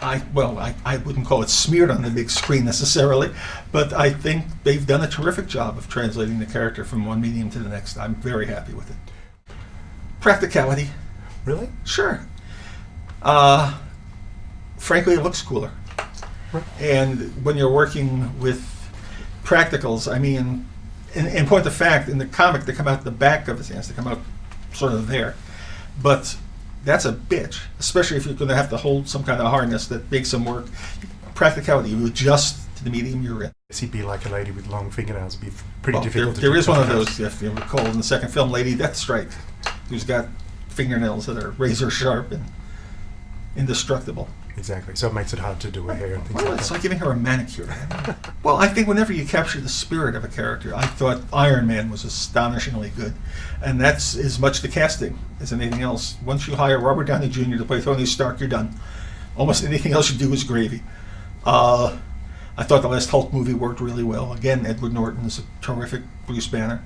I wouldn't call it smeared on the big screen necessarily, but I think they've done a terrific job of translating the character from one medium to the next. I'm very happy with it. Practicality. Really? Sure. Frankly, it looks cooler. Right. And when you're working with practicals, I mean, in point of fact, in the comic, they come out the back of his hands. They come out sort of there. But that's a bitch, especially if you're going to have to hold some kind of harness that makes them work. Practicality, you adjust to the medium you're in. He'd be like a lady with long fingernails. It'd be pretty difficult to There do is one of podcasts. those, if you recall, in the second film, Lady Deathstrike, who's got fingernails that are razor sharp and indestructible. Exactly. So it makes it hard to do her hair and things Well, like it's that. like giving her a manicure. Well, I think whenever you capture the spirit of a character, I thought Iron Man was astonishingly good. And that's as much the casting as anything else. Once you hire Robert Downey Jr. to play Tony Stark, you're done. Almost anything else you do is gravy. I thought the last Hulk movie worked really well. Again, Edward Norton is a terrific Bruce Banner.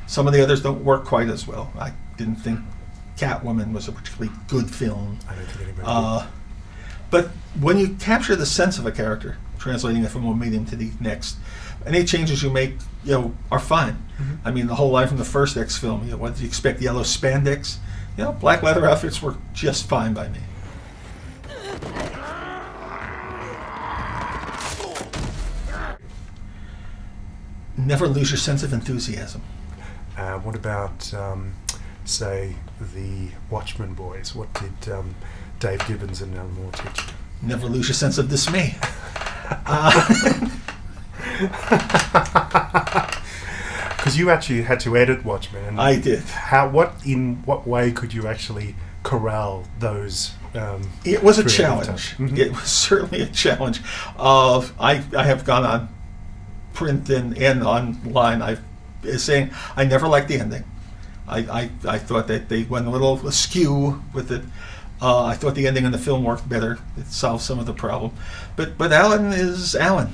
Some of the others don't work quite as well. I didn't think Catwoman was a particularly good film. I don't think anybody did. But when you capture the sense of a character, translating it from one medium to the next, any changes you make, are fine. Mm-hmm. I mean, the whole line from the first X film, what did you expect? Yellow spandex? Black leather outfits were just fine by me. Never lose your sense of enthusiasm. What about, say, the Watchmen boys? What did Dave Gibbons and Alan Moore teach you? Never lose your sense of dismay. Because you actually had to edit Watchmen. And I did. In what way could you actually corral those? It was a creative challenge. touch? Mhm. It was certainly a challenge. I have gone on print and online. I saying I never liked the ending. I thought that they went a little askew with it. I thought the ending in the film worked better. It solved some of the problem. But Alan is Alan.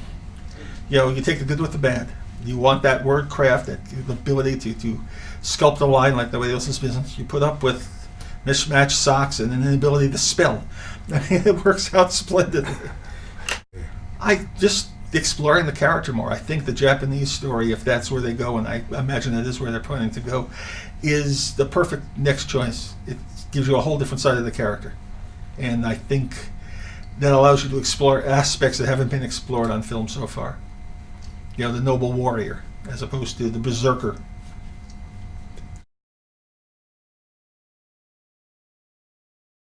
You take the good with the bad. You want that word craft, that ability to sculpt a line like the way Wilson's business. You put up with mismatched socks and an inability to spell. I mean, it works out splendidly. I just exploring the character more. I think the Japanese story, if that's where they go, and I imagine that is where they're planning to go, is the perfect next choice. It gives you a whole different side of the character. And I think that allows you to explore aspects that haven't been explored on film so far. The noble warrior, as opposed to the berserker